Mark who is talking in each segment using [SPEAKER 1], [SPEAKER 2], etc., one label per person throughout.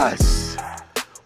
[SPEAKER 1] Yes!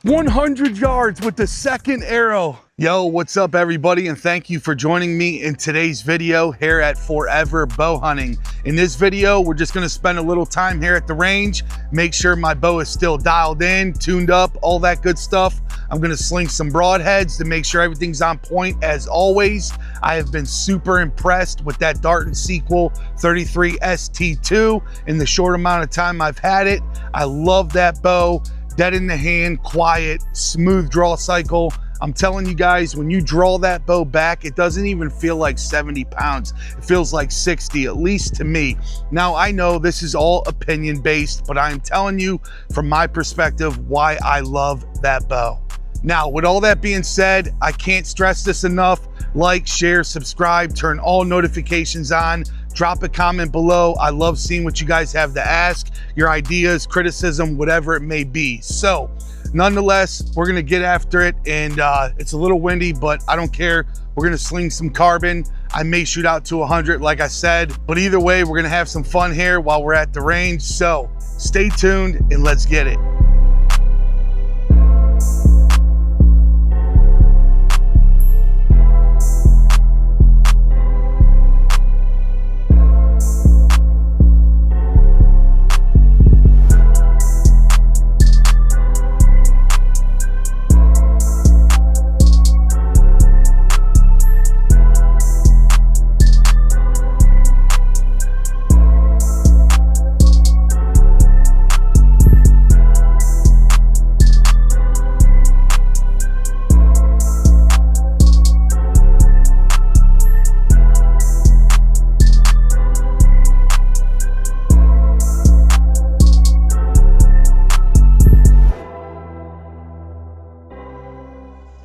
[SPEAKER 1] 100 yards with the second arrow. Yo, what's up everybody, and thank you for joining me in today's video here at Forever Bow Hunting. In this video, we're just gonna spend a little time here at the range, make sure my bow is still dialed in, tuned up, all that good stuff. I'm gonna sling some broadheads to make sure everything's on point as always. I have been super impressed with that Darton Sequel 33 ST2 in the short amount of time I've had it. I love that bow. Dead in the hand, quiet, smooth draw cycle. I'm telling you guys, when you draw that bow back, it doesn't even feel like 70 pounds. It feels like 60, at least to me. Now, I know this is all opinion based, but I'm telling you from my perspective why I love that bow. Now, with all that being said, I can't stress this enough. Like, share, subscribe, turn all notifications on. Drop a comment below. I love seeing what you guys have to ask, your ideas, criticism, whatever it may be. So nonetheless, we're gonna get after it, and it's a little windy, but I don't care. We're gonna sling some carbon. I may shoot out to 100 like I said, but either way, we're gonna have some fun here while we're at the range. So stay tuned and let's get it.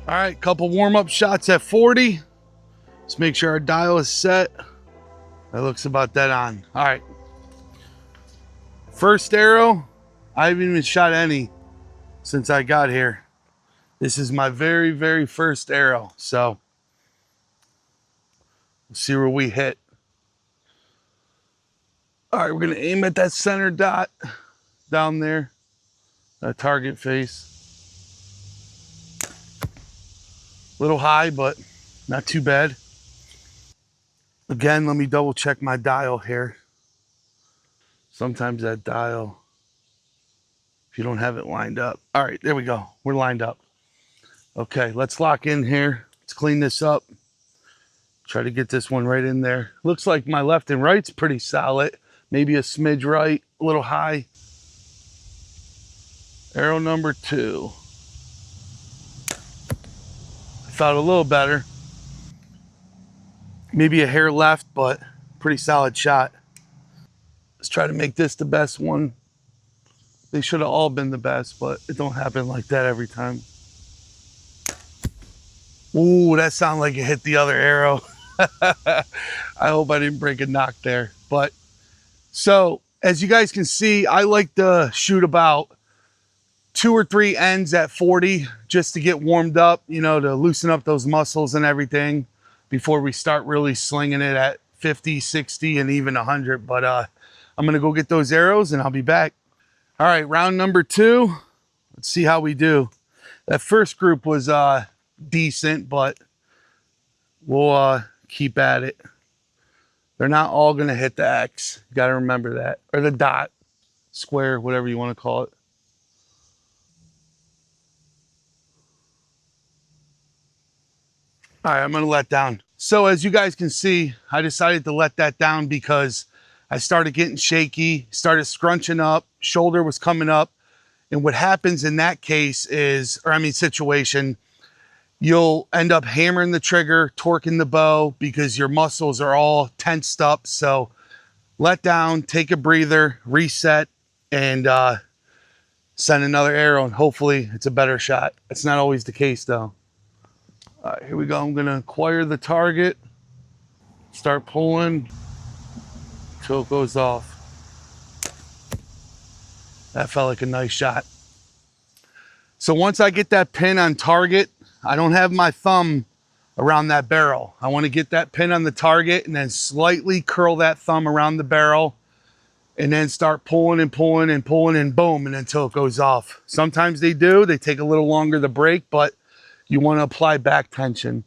[SPEAKER 1] All right, couple warm-up shots at 40. Let's make sure our dial is set. That looks about dead on. All right. First arrow, I haven't even shot any since I got here. This is my very, very first arrow. So let's see where we hit. All right, we're gonna aim at that center dot down there, that target face. Little high, but not too bad. Again, let me double check my dial here. Sometimes that dial, if you don't have it lined up. All right, there we go. We're lined up. Okay, let's lock in here. Let's clean this up. Try to get this one right in there. Looks like my left and right's pretty solid. Maybe a smidge right, a little high. Arrow number 2. Felt a little better, maybe a hair left, but pretty solid shot. Let's try to make this the best one. They should have all been the best, but it don't happen like that every time. Ooh, that sounded like it hit the other arrow. I hope I didn't break a knock there. But so as you guys can see, I like to shoot about 2 or 3 ends at 40 just to get warmed up, you know, to loosen up those muscles and everything before we start really slinging it at 50, 60, and even 100. But I'm gonna go get those arrows and I'll be back. All right, round number 2. Let's see how we do. That first group was decent, but we'll keep at it. They're not all gonna hit the X. You gotta remember that, or the dot, square, whatever you wanna call it. All right, I'm gonna let down. So as you guys can see, I decided to let that down because I started getting shaky, started scrunching up, shoulder was coming up. And what happens in that case is, situation, you'll end up hammering the trigger, torquing the bow because your muscles are all tensed up. So let down, take a breather, reset, and send another arrow, and hopefully it's a better shot. It's not always the case though. All right, here we go. I'm gonna acquire the target, start pulling until it goes off. That felt like a nice shot. So once I get that pin on target, I don't have my thumb around that barrel. I want to get that pin on the target and then slightly curl that thumb around the barrel and then start pulling and pulling and pulling and boom, and until it goes off. Sometimes they do, they take a little longer to break, but you want to apply back tension.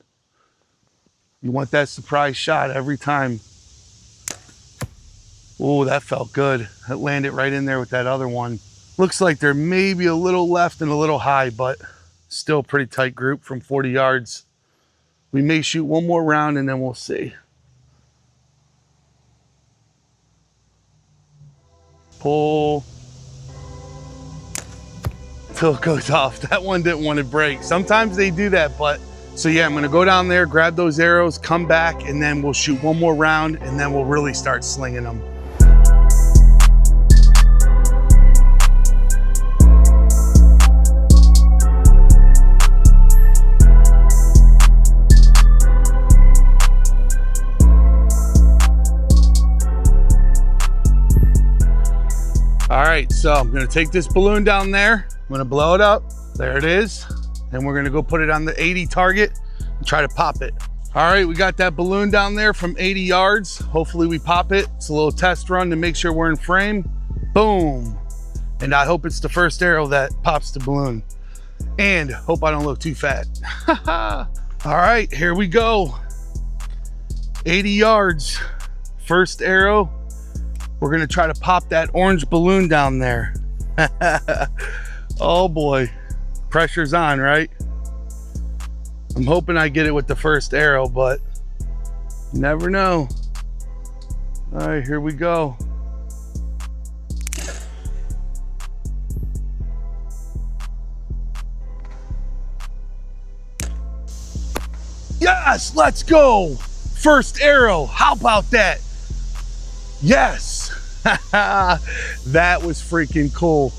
[SPEAKER 1] You want that surprise shot every time. Oh, that felt good. It landed right in there with that other one. Looks like they're maybe a little left and a little high, but still pretty tight group from 40 yards. We may shoot one more round and then we'll see. Pull till it goes off. That one didn't want to break. Sometimes they do that, but so yeah, I'm gonna go down there, grab those arrows, come back, and then we'll shoot one more round and then we'll really start slinging them. All right, so I'm gonna take this balloon down there. I'm gonna blow it up. There it is. And we're gonna go put it on the 80 target and try to pop it. All right, we got that balloon down there from 80 yards. Hopefully we pop it. It's a little test run to make sure we're in frame. Boom. And I hope it's the first arrow that pops the balloon. And hope I don't look too fat. All right, here we go. 80 yards, first arrow. We're gonna try to pop that orange balloon down there. Oh boy, pressure's on, right? I'm hoping I get it with the first arrow, but you never know. All right, here we go. Yes, let's go. First arrow, how about that? Yes. That was freaking cool.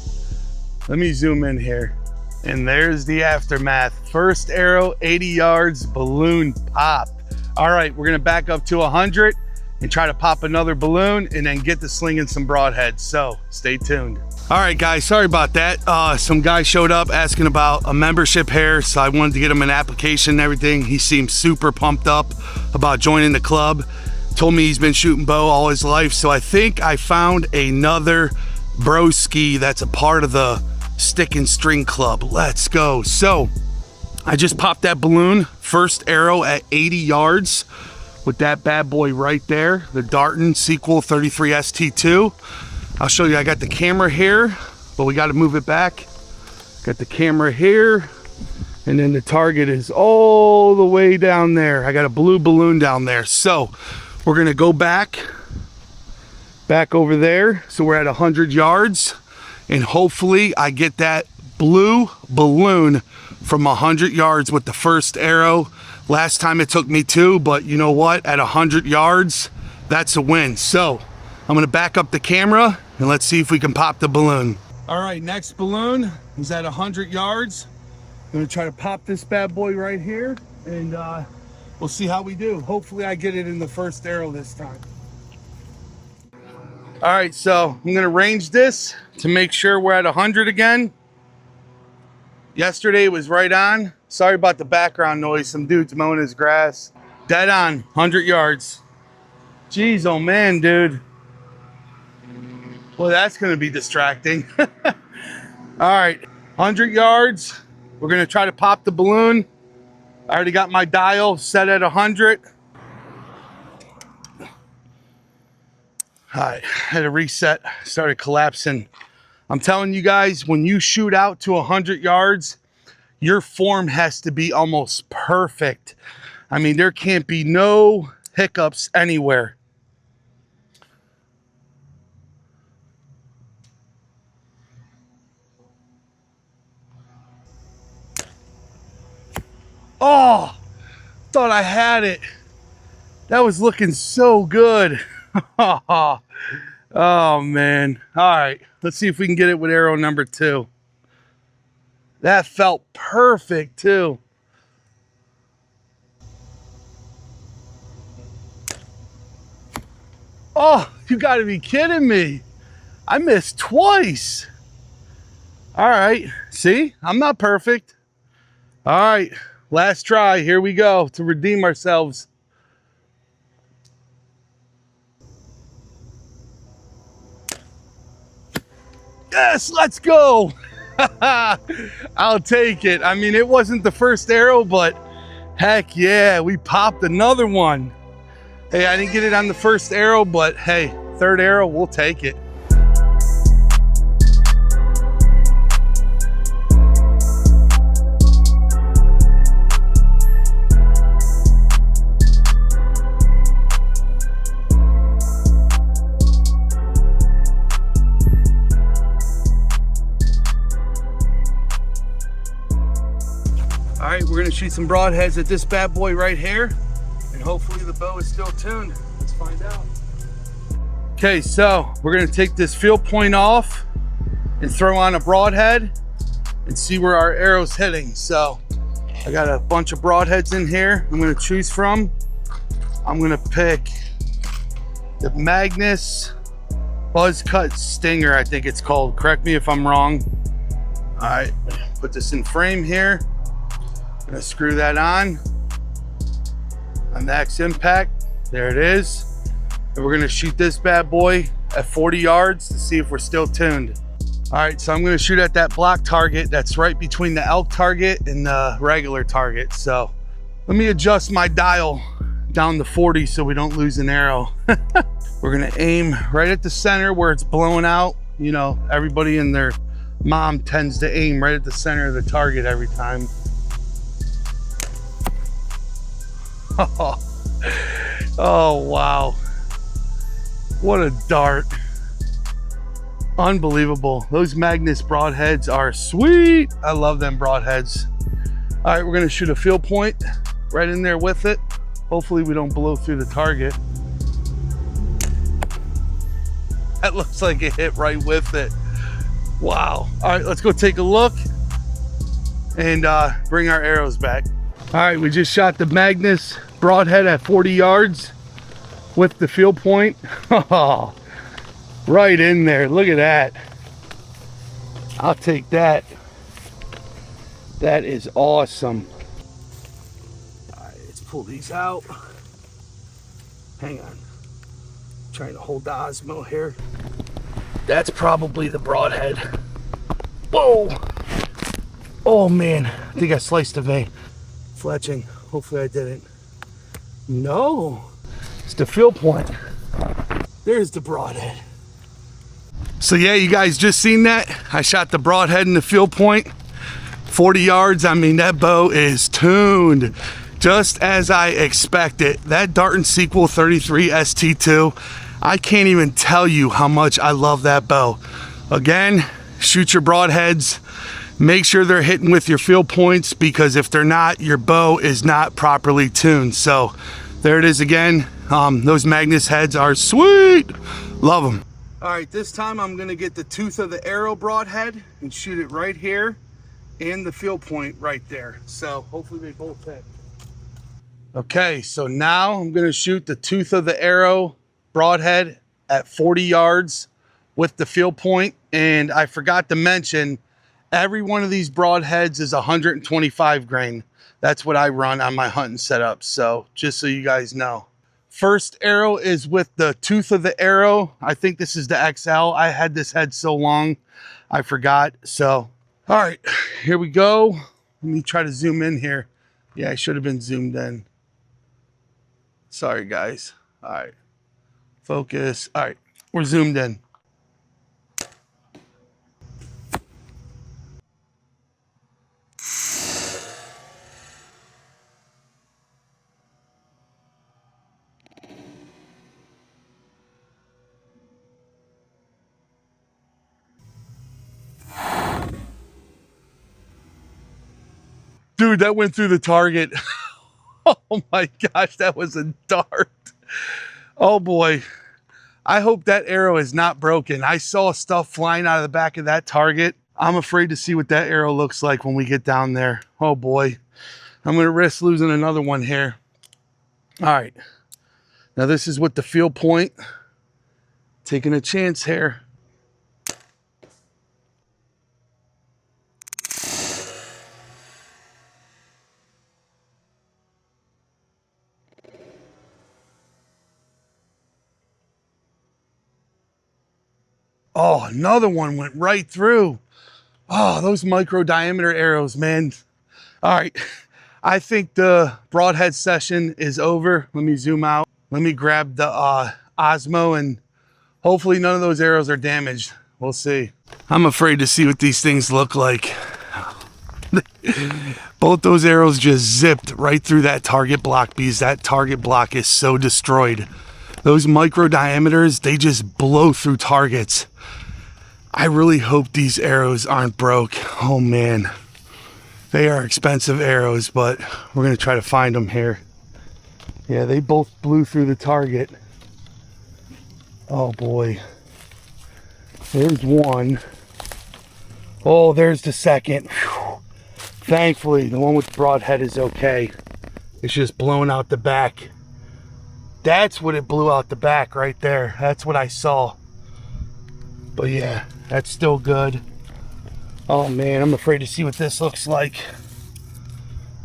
[SPEAKER 1] Let me zoom in here. And there's the aftermath. First arrow, 80 yards, balloon popped. All right, we're gonna back up to 100 and try to pop another balloon and then get to slinging some broadheads. So stay tuned. All right, guys, sorry about that. Some guy showed up asking about a membership here, so I wanted to get him an application and everything. He seemed super pumped up about joining the club. Told me he's been shooting bow all his life, so I think I found another broski that's a part of the Stick and String Club. Let's go. So I just popped that balloon, first arrow at 80 yards with that bad boy right there, the Darton Sequel 33 ST2. I'll show you, I got the camera here, but we got to move it back. Got the camera here, and then the target is all the way down there. I got a blue balloon down there. So we're gonna go back over there. So we're at 100 yards, and hopefully I get that blue balloon from 100 yards with the first arrow. Last time it took me 2, but you know what? At 100 yards, that's a win. So I'm gonna back up the camera and let's see if we can pop the balloon. All right, next balloon is at 100 yards. I'm gonna try to pop this bad boy right here, and we'll see how we do. Hopefully I get it in the first arrow this time. All right, so I'm gonna range this to make sure we're at 100 again. Yesterday was right on. Sorry about the background noise. Some dude's mowing his grass. Dead on, 100 yards. Jeez, oh man, dude. Well, that's gonna be distracting. All right, 100 yards. We're gonna try to pop the balloon. I already got my dial set at 100. All right, had to reset, started collapsing. I'm telling you guys, when you shoot out to 100 yards, your form has to be almost perfect. I mean, there can't be no hiccups anywhere. Oh, thought I had it. That was looking so good. Oh man. All right, let's see if we can get it with arrow number 2. That felt perfect too. Oh, you gotta be kidding me. I missed twice. All right, see, I'm not perfect. All right, last try, here we go to redeem ourselves. Yes, let's go. I'll take it. I mean, it wasn't the first arrow, but heck yeah, we popped another one. Hey, I didn't get it on the first arrow, but hey, third arrow, we'll take it. All right, we're gonna shoot some broadheads at this bad boy right here, and hopefully the bow is still tuned. Let's find out. Okay, so we're gonna take this field point off and throw on a broadhead and see where our arrow's hitting. So I got a bunch of broadheads in here I'm gonna choose from. I'm gonna pick the Magnus Buzz Cut Stinger, I think it's called. Correct me if I'm wrong. All right, put this in frame here. I'm gonna screw that on max impact. There it is. And we're gonna shoot this bad boy at 40 yards to see if we're still tuned. All right, so I'm gonna shoot at that block target that's right between the elk target and the regular target. So let me adjust my dial down to 40 so we don't lose an arrow. We're gonna aim right at the center where it's blowing out. You know, everybody and their mom tends to aim right at the center of the target every time. Oh, wow. What a dart. Unbelievable. Those Magnus broadheads are sweet. I love them broadheads. All right, we're gonna shoot a field point right in there with it. Hopefully we don't blow through the target. That looks like it hit right with it. Wow. All right, let's go take a look and bring our arrows back. All right, we just shot the Magnus broadhead at 40 yards with the field point. Oh, right in there. Look at that. I'll take that. That is awesome. All right, let's pull these out. Hang on. I'm trying to hold the Osmo here. That's probably the broadhead. Whoa. Oh man, I think I sliced a vein. Fletching. Hopefully I didn't. No, it's the field point. There's the broadhead. So yeah, you guys just seen that. I shot the broadhead in the field point, 40 yards. I mean, that bow is tuned just as I expected. That Darton Sequel 33 ST2, I can't even tell you how much I love that bow. Again, shoot your broadheads. Make sure they're hitting with your field points, because if they're not, your bow is not properly tuned. So there it is again. Those Magnus heads are sweet. Love them. All right, this time I'm gonna get the tooth of the arrow broadhead and shoot it right here and the field point right there. So hopefully they both hit. Okay, so now I'm gonna shoot the tooth of the arrow broadhead at 40 yards with the field point. And I forgot to mention, every one of these broadheads is 125 grain. That's what I run on my hunting setup. So just so you guys know. First arrow is with the tooth of the arrow. I think this is the XL. I had this head so long, I forgot. So, all right, here we go. Let me try to zoom in here. Yeah, I should have been zoomed in. Sorry, guys. All right, focus. All right, we're zoomed in. Dude, that went through the target. Oh my gosh, that was a dart. Oh boy. I hope that arrow is not broken. I saw stuff flying out of the back of that target. I'm afraid to see what that arrow looks like when we get down there. Oh boy. I'm gonna risk losing another one here. All right. Now this is with the field point. Taking a chance here. Oh, another one went right through. Oh, those micro diameter arrows, man. All right, I think the broadhead session is over. Let me zoom out. Let me grab the Osmo, and hopefully none of those arrows are damaged. We'll see. I'm afraid to see what these things look like. Both those arrows just zipped right through that target block because that target block is so destroyed. Those micro diameters, they just blow through targets. I really hope these arrows aren't broke. Oh man, they are expensive arrows, but we're gonna try to find them here. Yeah, they both blew through the target. Oh boy, there's one. Oh, there's the second. Whew. Thankfully, the one with the broadhead is okay. It's just blowing out the back. That's what it blew out the back right there. That's what I saw. But yeah, that's still good. Oh man, I'm afraid to see what this looks like.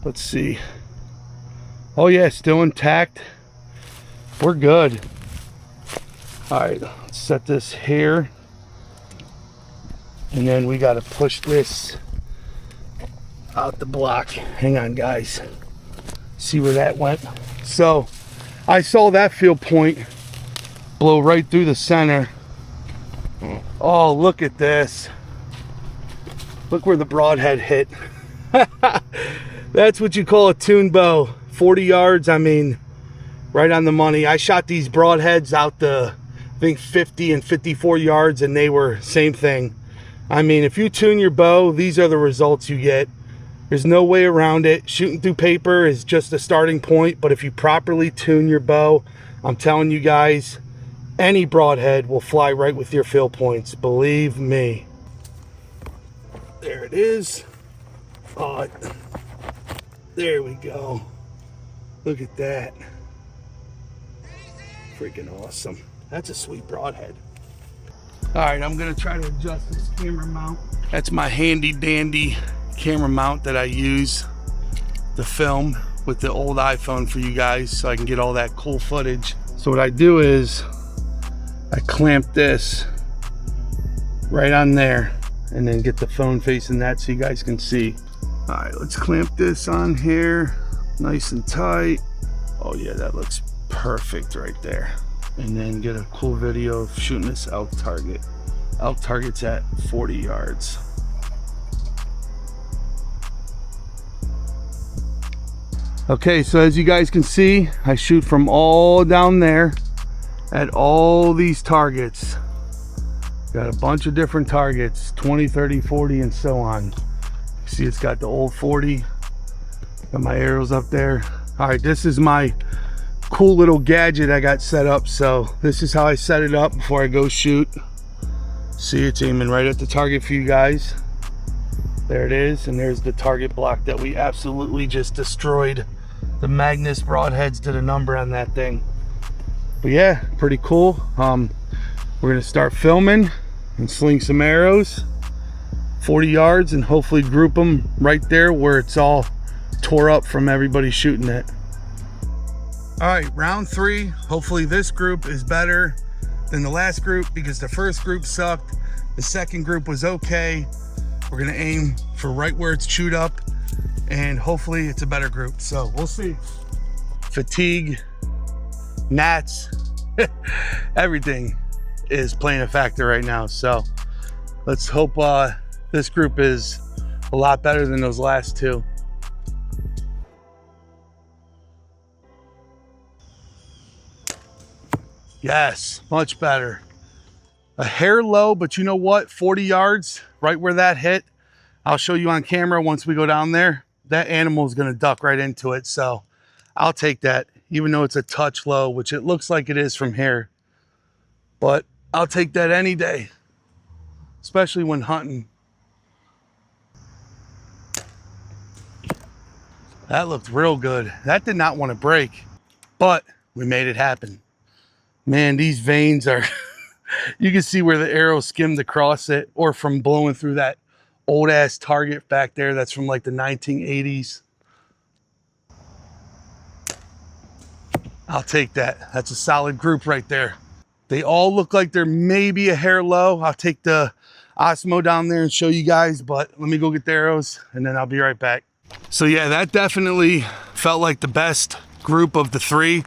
[SPEAKER 1] Let's see. Oh yeah, still intact. We're good. All right, let's set this here. And then we got to push this out the block. Hang on, guys. See where that went? So I saw that field point blow right through the center. Oh, look at this. Look where the broadhead hit. That's what you call a tune bow. 40 yards, I mean, right on the money. I shot these broadheads out to, I think, 50 and 54 yards, and they were same thing. I mean, if you tune your bow, these are the results you get. There's no way around it. Shooting through paper is just a starting point, but if you properly tune your bow, I'm telling you guys, any broadhead will fly right with your field points. Believe me. There it is. Oh, there we go. Look at that. Freaking awesome. That's a sweet broadhead. All right, I'm gonna try to adjust this camera mount. That's my handy dandy camera mount that I use to film with the old iPhone for you guys so I can get all that cool footage. So what I do is I clamp this right on there and then get the phone facing that so you guys can see. All right, let's clamp this on here nice and tight. Oh yeah, that looks perfect right there. And then get a cool video of shooting this elk target. Elk target's at 40 yards. Okay, so as you guys can see, I shoot from all down there at all these targets. Got a bunch of different targets, 20, 30, 40, and so on. See, it's got the old 40. Got my arrows up there. All right, this is my cool little gadget I got set up. So this is how I set it up before I go shoot. See, it's aiming right at the target for you guys. There it is, and there's the target block that we absolutely just destroyed. The Magnus broadheads did a number on that thing. But yeah, pretty cool. We're gonna start filming and sling some arrows 40 yards and hopefully group them right there where it's all tore up from everybody shooting it. All right, round 3. Hopefully this group is better than the last group because the first group sucked. The second group was okay. We're gonna aim for right where it's chewed up and hopefully it's a better group. So we'll see. Fatigue, gnats, everything is playing a factor right now. So let's hope this group is a lot better than those last two. Yes, much better. A hair low, but you know what? 40 yards, right where that hit. I'll show you on camera once we go down there. That animal is gonna duck right into it. So I'll take that, even though it's a touch low, which it looks like it is from here. But I'll take that any day, especially when hunting. That looked real good. That did not want to break, but we made it happen. Man, these veins are, you can see where the arrow skimmed across it or from blowing through that old ass target back there. That's from like the 1980s. I'll take that. That's a solid group right there. They all look like they're maybe a hair low. I'll take the Osmo down there and show you guys, but let me go get the arrows and then I'll be right back. So yeah, that definitely felt like the best group of the three.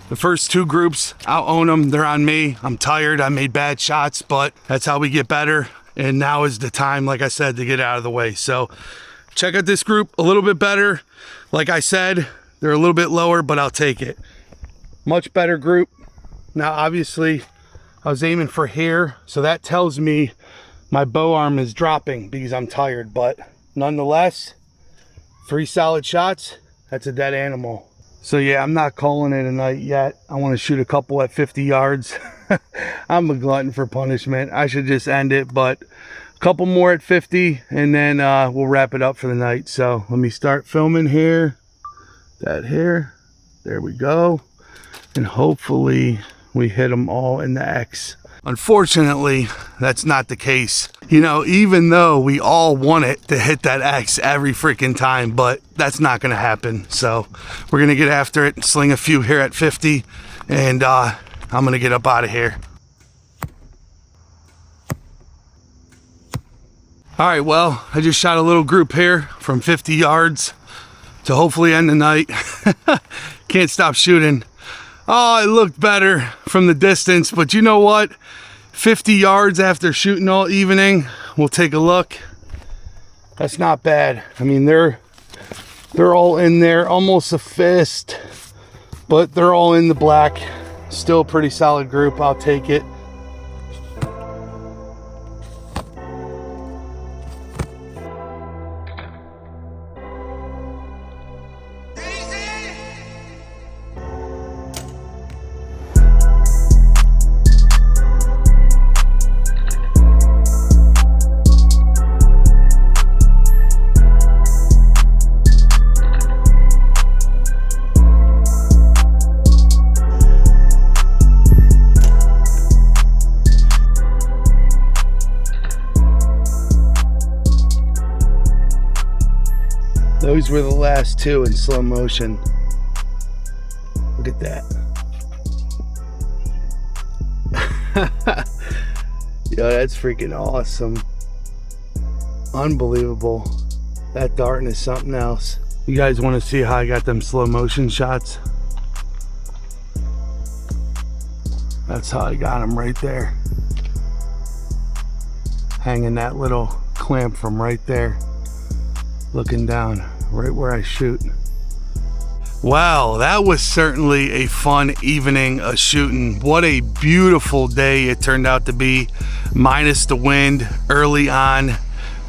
[SPEAKER 1] The first two groups, I'll own them. They're on me. I'm tired. I made bad shots, but that's how we get better. And now is the time, like I said, to get out of the way. So check out this group, a little bit better. Like I said, they're a little bit lower, but I'll take it. Much better group. Now, obviously, I was aiming for here, so that tells me my bow arm is dropping because I'm tired, but nonetheless, 3 solid shots, that's a dead animal. So yeah, I'm not calling it a night yet. I want to shoot a couple at 50 yards. I'm a glutton for punishment. I should just end it, but a couple more at 50, and then we'll wrap it up for the night. So let me start filming here. That here. There we go. And hopefully we hit them all in the X. Unfortunately, that's not the case. You know, even though we all want it to hit that X every freaking time, but that's not gonna happen. So we're gonna get after it, sling a few here at 50, and I'm gonna get up out of here. All right, well, I just shot a little group here from 50 yards to hopefully end the night. Can't stop shooting. Oh, it looked better from the distance, but you know what? 50 yards after shooting all evening, we'll take a look. That's not bad. I mean, they're all in there, almost a fist, but they're all in the black. Still a pretty solid group. I'll take it. Those were the last two in slow motion. Look at that. Yo, that's freaking awesome. Unbelievable. That Darton is something else. You guys want to see how I got them slow motion shots? That's how I got them right there. Hanging that little clamp from right there. Looking down right where I shoot. Wow, that was certainly a fun evening of shooting. What a beautiful day it turned out to be, minus the wind early on.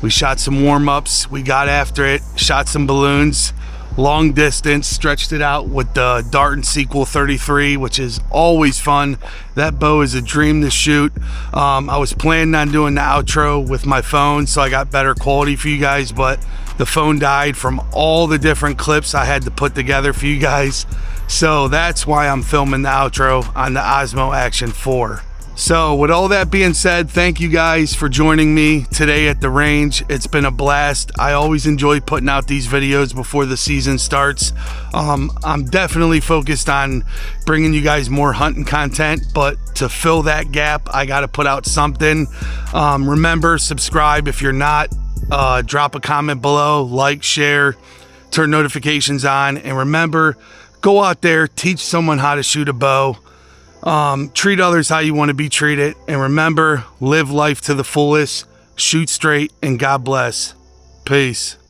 [SPEAKER 1] We shot some warm-ups, we got after it, shot some balloons, long distance, stretched it out with the Darton Sequel 33, which is always fun. That bow is a dream to shoot. I was planning on doing the outro with my phone, so I got better quality for you guys, but the phone died from all the different clips I had to put together for you guys. So that's why I'm filming the outro on the Osmo Action 4. So with all that being said, thank you guys for joining me today at the range. It's been a blast. I always enjoy putting out these videos before the season starts. I'm definitely focused on bringing you guys more hunting content, but to fill that gap, I got to put out something. Remember, subscribe if you're not. Drop a comment below, like, share, turn notifications on, and remember, go out there, teach someone how to shoot a bow. Treat others how you want to be treated, and remember, live life to the fullest, shoot straight, and God bless. Peace.